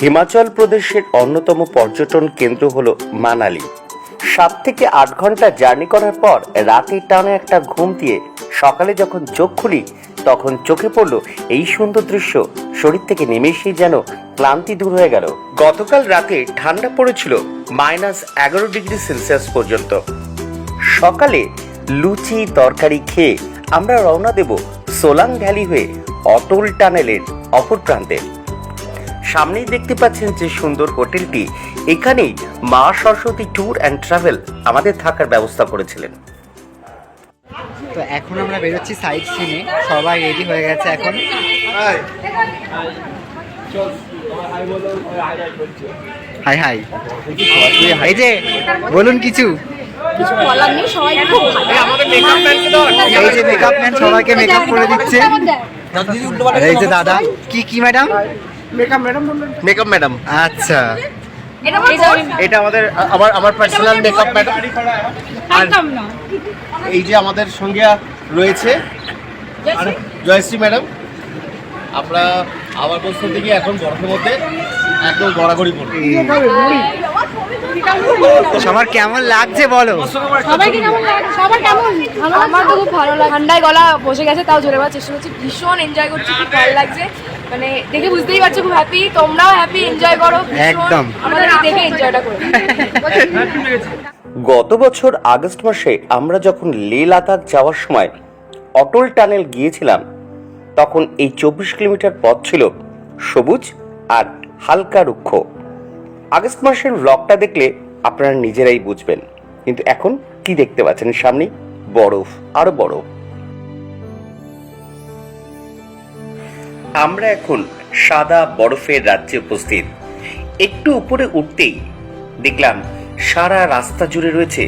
হিমাচল প্রদেশের অন্যতম পর্যটন কেন্দ্র হলো মানালি। 7 থেকে 8 ঘন্টা জার্নি করার পর রাতের টানে একটা ঘুম দিয়ে সকালে যখন চোখ খুলি তখন চোখে পড়লো এই সুন্দর দৃশ্য। শরীর থেকে নিমেষেই যেন ক্লান্তি দূর হয়ে গেল। গতকাল রাতে ঠান্ডা পড়েছিল -11 ডিগ্রি সেলসিয়াস পর্যন্ত। সকালে লুচি তরকারি খেয়ে আমরা রওনা দেব সোলাং ভ্যালি হয়ে অটল টানেলের অপর প্রান্তে। সামনেই দেখতে পাচ্ছেন যে সুন্দর হোটেলটি, এখানেই মা সরস্বতী ট্যুর অ্যান্ড ট্রাভেল আমাদের থাকার ব্যবস্থা করেছিলেন। তো এখন আমরা বেরোচ্ছি সাইড সিনে, সবাই রেডি হয়ে গেছে এখন। হাই হাই, এই যে বলুন কিছু। এই যে মেকআপ ম্যান সবাইকে মেকআপ করে দিচ্ছে। এই যে দাদা, কি ম্যাডাম? Makeup madam. আচ্ছা, এটা আমার পার্সোনাল মেকআপ ম্যাডাম। আর এই যে আমাদের সঙ্গে রয়েছে জয়শ্রী ম্যাডাম। আমরা আবার বছর থেকে এখন বরফের মধ্যে একদম গড়াগড়ি করবো। সবার কেমন লাগছে বলো? সবাইকে কেমন লাগছে? সবার কেমন? আমার তো খুব ভালো লাগে। ঠান্ডায় গলা বসে গেছে, তাও জোরে বলার চেষ্টা করছি। ভীষণ এনজয় করছি, খুব ভালো লাগছে। মানে দেখে বুঝতেই পারছো খুব হ্যাপি। তোমরাও হ্যাপি, এনজয় করো একদম। আমাদের দেখে এনজয়টা করো। গত বছর আগস্ট মাসে আমরা যখন লে লাদাখ যাওয়ার সময় অটল টানেল গিয়েছিলাম, তখন এই 24 কিলোমিটার পথ ছিল সবুজ আর হালকা রুক্ষ। আগস্ট মাসের ব্লগটা দেখলে আপনারা নিজেরাই বুঝবেন। কিন্তু এখন কি দেখতে পাচ্ছেন? সামনে বরফ, আরো বরফ। আমরা এখন সাদা বরফের রাজ্যে উপস্থিত। একটু উপরে উঠতেই দেখলাম সারা রাস্তা জুড়ে রয়েছে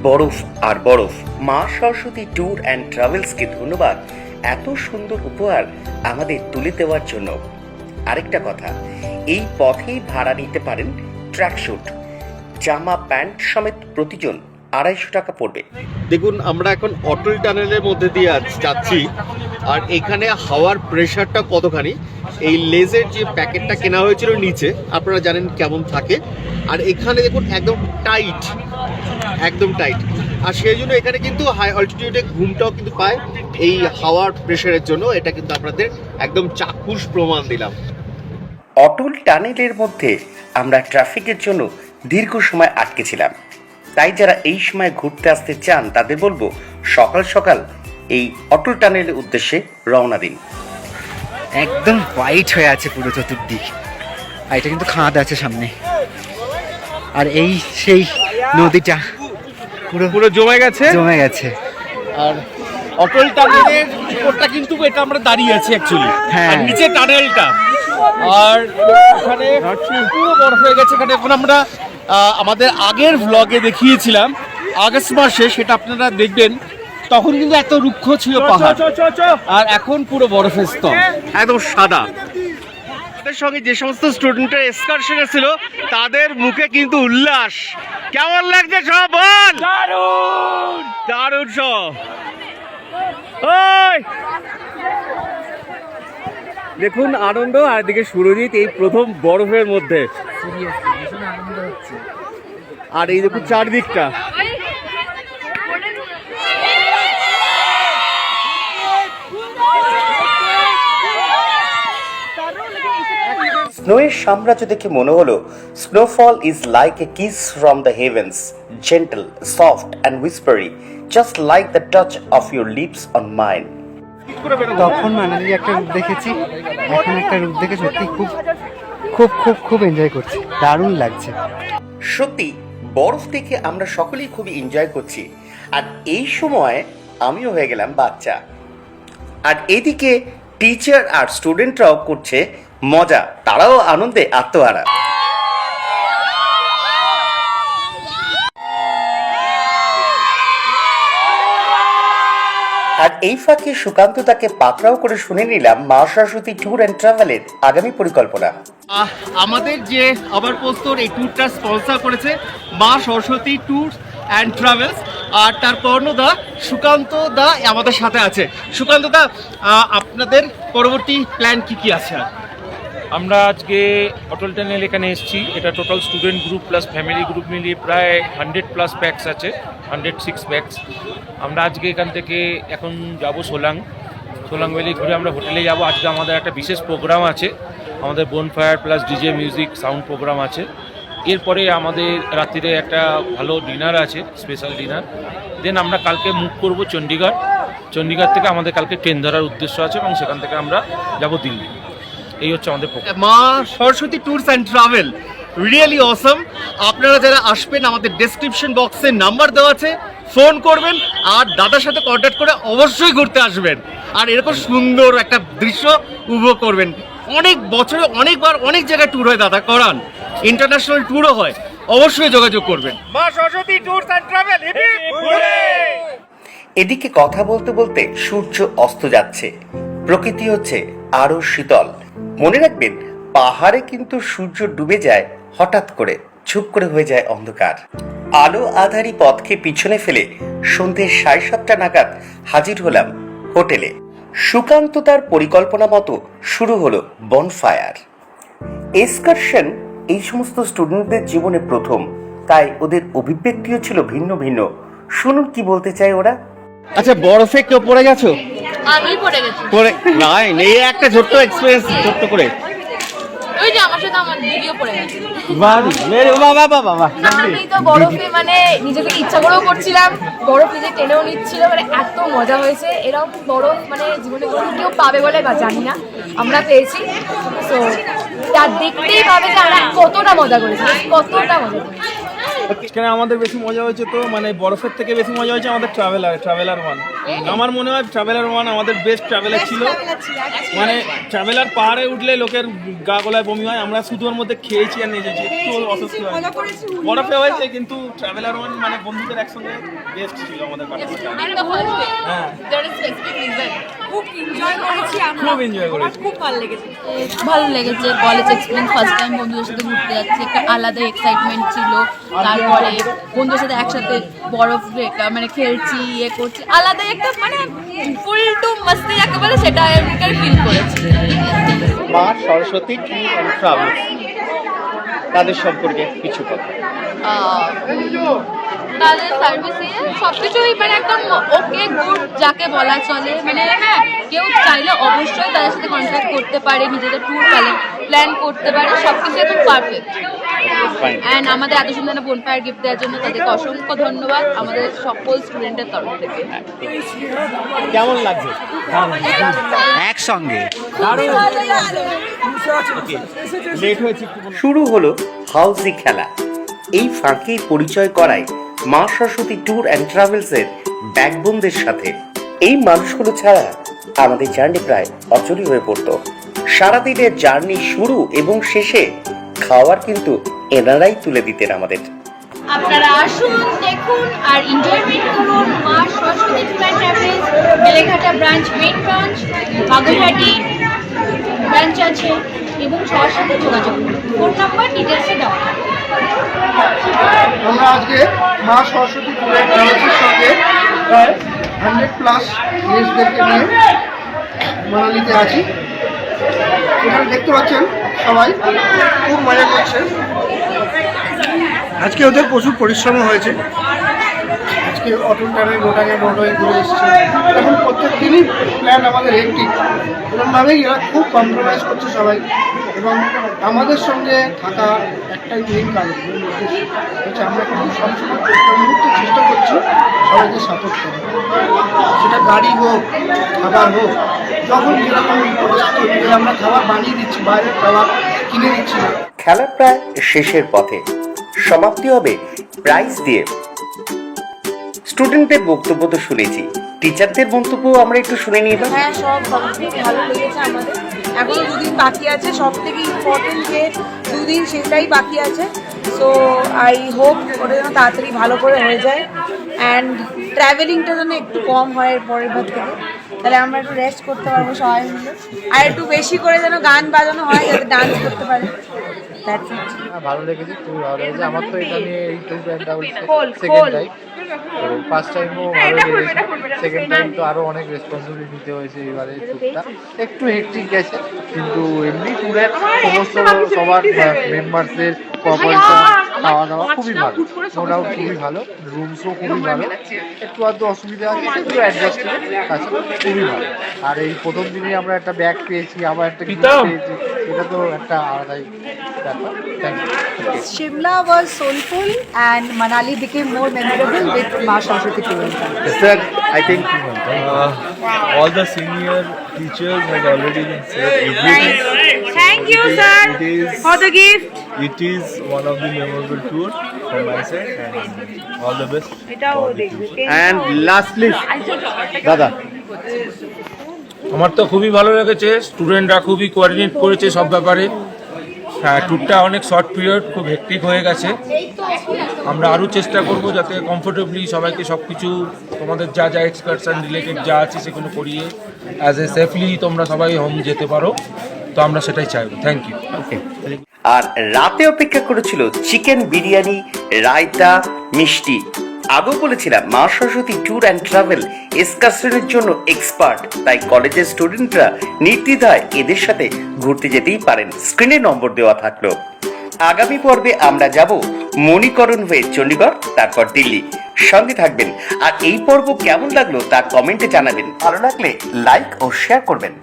বরফ আর বরফ। মা সরস্বতী ট্যুর অ্যান্ড ট্রাভেলসকে ধন্যবাদ এত সুন্দর উপহার আমাদের তুলে দেওয়ার জন্য। আরেকটা কথা, এই পথেই ভাড়া নিতে পারেন ট্র্যাকস্যুট, জামা প্যান্ট সমেত প্রতিজন 250 টাকা পড়বে। দেখুন, আমরা এখন অটল টানেলের মধ্যে দিয়ে যাচ্ছি। আর এখানে হাওয়ার প্রেশারটা কতখানি। এই লেজের যে প্যাকেটটা কেনা হয়েছিল নিচে, আপনারা জানেন কেমন থাকে। আর এখানে দেখুন একদম টাইট, একদম টাইট। আর সেই জন্য এখানে কিন্তু হাই অল্টিটিউডে ঘুমটাও কিন্তু পায় এই হাওয়ার প্রেশারের জন্য। এটা কিন্তু আপনাদের একদম চাক্ষুষ প্রমাণ দিলাম। অটল টানেলের মধ্যে আমরা ট্রাফিকের জন্য দীর্ঘ সময় আটকে ছিলাম। তাই যারা এই সময় ঘুরতে আসতে চান তাদের বলবো সকাল সকাল এই অটল টানেলের উদ্দেশ্যে রওনা দিন। একদম হোয়াইট হয়ে আছে পুরো চতুর্দিক। আর এটা কিন্তু খাদ আছে সামনে। আর এই সেই নদীটা পুরো জমে গেছে। আর অটল টানেলের উপরটা কিন্তু এটা আমরা দাঁড়িয়ে আছি অ্যাকচুয়ালি। হ্যাঁ। আর নিচে টানেলটা। আর এখানে পুরো বরফ হয়ে গেছে। এখানে এখন আমরা আমাদের আগের ভ্লগে দেখিয়েছিলাম আগস্ট মাসে, সেটা আপনারা দেখবেন। তখন কিন্তু এত রুক্ষ ছিল পাহাড়, আর এখন পুরো বরফের স্তর, একদম সাদা। তাদের সঙ্গে যে সমস্ত স্টুডেন্টরা এক্সকারশনে ছিল তাদের মুখে কিন্তু উল্লাস। কেমন লাগছে সব বল? দারুণ দারুণ সব। ওই দেখুন আনন্দ, আর এদিকে সুরজিৎ এই প্রথম বরফের মধ্যে। আর এই দেখুন চারদিকটা। স্নোয়ের সাম্রাজ্য দেখে মনে হলো snowfall is like a kiss from the heavens, gentle, soft and whispery, just like the touch of your lips on mine. তখন মানালির একটা রূপ দেখেছি, এখন একটা রূপ দেখে সত্যি খুব খুব খুব খুব এনজয় করছি। দারুণ লাগছে সত্যি। বরফ দেখে আমরা সকলেই খুবই এনজয় করছি। আর এই সময় আমিও হয়ে গেলাম বাচ্চা। আর এদিকে টিচার আর স্টুডেন্টরাও করছে মজা, তারাও আনন্দে আত্মহারা। আর এই ফাঁকে সুকান্ত তাকে পাকড়াও করে শুনে নিলাম মা সরস্বতী ট্যুর অ্যান্ড ট্রাভেলের আগামী পরিকল্পনা। আমাদের যে আবার পোস্তর এই ট্যুরটা স্পন্সর করেছে মা সরস্বতী ট্যুর অ্যান্ড ট্রাভেলস। আর তার কর্ণদা সুকান্ত দা আমাদের সাথে আছে। সুকান্ত দা, আপনাদের পরবর্তী প্ল্যান কি আছে? আমরা আজকে অটল টানেল এখানে এসেছি। এটা total student group plus family group মিলিয়ে প্রায় 100+ প্যাক্স আছে, 106 প্যাক্স। আমরা আজকে এখান থেকে এখন যাব সোলাং ভ্যালি ঘুরে আমরা হোটেলে যাব। আজকে আমাদের একটা বিশেষ প্রোগ্রাম আছে, আমাদের bonfire plus DJ music sound program আছে। এরপরে আমাদের রাত্রিরে একটা ভালো ডিনার আছে, স্পেশাল ডিনার। দেন আমরা কালকে মুভ করব চণ্ডীগড় থেকে আমাদের কালকে ট্রেন ধরার উদ্দেশ্য আছে এবং সেখান থেকে আমরা যাব দিল্লি। এই হচ্ছে আমাদের program. Maa Saraswati tours and travel really awesome. আপনারা যারা আসবেন আমাদের ডেসক্রিপশন বক্সে নাম্বার দেওয়া আছে, ফোন করবেন আর দাদার সাথে কন্ট্যাক্ট করে অবশ্যই ঘুরতে আসবেন আর এরকম সুন্দর একটা দৃশ্য উপভোগ করবেন। অনেক বছরে অনেকবার অনেক জায়গায় ট্যুর হয় দাদা, করান ইন্টারন্যাশনাল ট্যুরও হয়, অবশ্যই যোগাযোগ করবেন। মা সরস্বতী ট্যুরস অ্যান্ড ট্রাভেল। এদিকে কথা বলতে বলতে সূর্য অস্ত যাচ্ছে, প্রকৃতি হচ্ছে আরো শীতল। মনে রাখবেন, পাহাড়ে কিন্তু সূর্য ডুবে যায় হঠাৎ করে, চুপ করে হয়ে যায় অন্ধকার। আলো আধারি পথকে পিছনে ফেলে সন্ধ্যে 7:30 নাগাদ হাজির হলাম হোটেলে। সুকান্ত তার পরিকল্পনা মতো শুরু হলো বনফায়ার এক্সকারশন। এই সমস্ত স্টুডেন্টদের জীবনে প্রথম, তাই ওদের অভিব্যক্তিও ছিল ভিন্ন ভিন্ন। শুনুন কি বলতে চায় ওরা। আচ্ছা, বরফে কেউ পড়ে গেছো? আমি পড়ে গেছি। পড়ে নাই, এই একটা ছোট্ট এক্সপিরিয়েন্স ছোট্ট করে। ওই যে আমার সাথে আমার দিদিও পড়ে গেছে। আমি তো বরফে মানে নিজে থেকে ইচ্ছা করেও করছিলাম, বরফ নিজে টেনেও নিচ্ছিল, মানে এত মজা হয়েছে। এরকম বরফ মানে জীবনে কোনো কেউ পাবে বলে বা জানি না, আমরা পেয়েছি। তো তার দেখতেই পাবে যে আমরা কতটা মজা করেছি, কতটা মজা করেছি। এখানে আমাদের বেশি মজা হয়েছে তো মানে বরফের থেকে বেশি মজা হয়েছে আমাদের ট্রাভেলার 1। আমার মনে হয় ট্রাভেলার 1 আমাদের বেস্ট ট্রাভেলার ছিল। মানে ট্রাভেলার পাহাড়ে উঠলে লোকের গা গলায় বমি হয়, আমরা শুধু ওর মধ্যে খেয়েছি আর নিয়ে যাচ্ছি, একটু অসুস্থ হয়। বরফে হয়েছে কিন্তু ট্রাভেলার 1 মানে বন্ধুদের একসঙ্গে বেস্ট ছিল আমাদের কাছে। হ্যাঁ, খুব এনজয় করেছি, খুব ভালো লেগেছে। কলেজ এক্সপিরিয়েন্স, ফার্স্ট টাইম বন্ধুদের সাথে ঘুরতে যাচ্ছি, একটা আলাদা এক্সাইটমেন্ট ছিল। তারপরে বন্ধুদের সাথে একসাথে বরফ মানে খেলছি, ইয়ে করছি, আলাদা একটা মানে ফুল টু মস্তি যাকে বলে সেটা ফিল করেছি। মা সরস্বতী ট্যুর অ্যান্ড ট্রাভেল তাদের সম্পর্কে কিছু কথা। তাদের সার্ভিসে সবকিছুই মানে একদম ওকে গুড যাকে বলা চলে। মানে হ্যাঁ, কেউ চাইলে অবশ্যই তাদের সাথে কন্ট্যাক্ট করতে পারে, নিজেদের ট্যুর প্ল্যান করতে পারে, সবকিছু একদম পারফেক্ট। অ্যান্ড আমাদের এত সুন্দর একটা বোনফায়ার গিফট দেওয়ার জন্য তাদেরকে অসংখ্য ধন্যবাদ আমাদের সকল স্টুডেন্টের তরফ থেকে। কেমন লাগছে একসঙ্গে? লেট হয়েছে? শুরু হলো হাউজি খেলা। এই ফাঁকেই পরিচয় করায় মা সরস্বতী ট্যুর অ্যান্ড ট্রাভেলসের ব্যাকবোনদের সাথে। এই মানুষগুলো ছাড়া আমাদের জার্নি প্রায় অচলই হয়ে পড়তো। সারাদিনের জার্নি শুরু এবং শেষে খাওয়ার কিন্তু এনারাই তুলে দিতেন আমাদের। আপনারা আসুন, দেখুন আর এনজয়মেন্ট করুন। মা Saraswati tour and travels Beleghata branch, main branch, Baguiati branch আছে এবং সবার সাথে যোগাযোগ করুন। ফোন নাম্বার ডিটেলসে দেওয়া। আমরা আজকে মা সরস্বতী ট্যুর অ্যান্ড ট্রাভেলসের সঙ্গে প্রায় 100+ গেস্টদেরকে নিয়ে মানালিতে আছি। এখানে দেখতে পাচ্ছেন সবাই খুব মজা করছে। আজকে ওদের প্রচুর পরিশ্রম হয়েছে। আজকে অটল টানেল রোটাঙে ঘুরে এসেছে। এখন প্রত্যেক দিনই প্ল্যান আমাদের হেক্টিক, এরকমভাবেই এরা খুব কম্প্রোমাইজ করছে সবাই। এবং আমাদের সঙ্গে থাকা একটাই মেইন কারণ হচ্ছে আমরা কিন্তু সবসময় প্রত্যেক মুহূর্তে চেষ্টা করছি সবাইকে সাপোর্ট করা, সেটা গাড়ি হোক, খাবার হোক। যখন যেরকম পরিস্থিতি অনুযায়ী আমরা খাবার বানিয়ে দিচ্ছি, বাইরের খাবার কিনে দিচ্ছি না। খেলা প্রায় শেষের পথে, সমাপ্তি হবে প্রাইজ দিয়ে। স্টুডেন্টদের বক্তব্য তো শুনেছি, টিচারদের মন্তব্য আমরা একটু শুনে নিই এবার। হ্যাঁ, সব ভালো লেগেছে আমাদের। এখনো 2 দিন বাকি আছে, সব থেকে ইম্পর্টেন্ট যে 2 দিন সেটাই বাকি আছে। সো আই হোপ ওটা যেন তাড়াতাড়ি ভালো করে হয়ে যায় অ্যান্ড ট্রাভেলিংটা যেন একটু কম হয় এর পরের বার থেকে, তাহলে আমরা একটু রেস্ট করতে পারবো সবাই মিলে। আর একটু বেশি করে যেন গান বাজানো হয়, যাতে ডান্স করতে পারে। That's it. ভালো লেগেছে, খুবই ভালো লেগেছে। আমার তো এটা নিয়ে এই tour and travels second time. তো ফার্স্ট টাইমও ভালো লেগেছে, সেকেন্ড টাইম তো আরও অনেক রেসপন্সিবিলিটি নিতে হয়েছে। এবারে ট্যুরটা একটু হেক্টিক গেছে, কিন্তু এমনি ট্যুরের সমস্ত সবার মেম্বার্সদের কোঅপারেশন, খাওয়া দাওয়া খুবই ভালো, নো ডাউট খুবই ভালো। রুমসও খুবই ভালো, একটু আধটু অসুবিধা আছে, সেগুলো অ্যাডজাস্ট করে আছে, খুবই ভালো। আর এই প্রথম দিনে আমরা একটা ব্যাগ পেয়েছি, আবার একটা গিফট পেয়েছি, এটা তো একটা আলাদাই ব্যাপার। Thank you. Shimla was soulful and Manali became more memorable with Ma Saraswati Tour and Travels. Sir, I think all the senior teachers have already said everything. Thank you, sir, for the gift. It is one of the memorable tour from my side, and all the best. and lastly দাদা, আমার তো খুবই ভালো লেগেছে, স্টুডেন্টরা খুবই coordinate করেছে সব ব্যাপারে। হ্যাঁ, ট্যুরটা অনেক শর্ট পিরিয়ড, খুব হেক্টিক হয়ে গেছে। আমরা আরও চেষ্টা করব যাতে কমফোর্টেবলি সবাইকে সব কিছু তোমাদের যা যা এক্সকারশন রিলেটেড যা আছে সেগুলো করিয়ে অ্যাজ এ সেফলি তোমরা সবাই হোম যেতে পারো। তো আমরা সেটাই চাইবো। Thank you. আর রাতে অপেক্ষা করেছিল চিকেন বিরিয়ানি, রায়তা, মিষ্টি। আগেও বলেছিলাম মা সরস্বতী ট্যুর অ্যান্ড ট্রাভেল এক্সকারশনের জন্য এক্সপার্ট, তাই কলেজের স্টুডেন্টরা নির্দ্বিধায় এদের সাথে ঘুরতে যেতেই পারেন। স্ক্রিনে নম্বর দেওয়া থাকলো। আগামী পর্বে আমরা যাব মণিকরণ হয়ে চণ্ডীগড়, তারপর দিল্লি। সঙ্গে থাকবেন। আর এই পর্ব কেমন লাগলো তা কমেন্টে জানাবেন। ভালো লাগলে লাইক ও শেয়ার করবেন।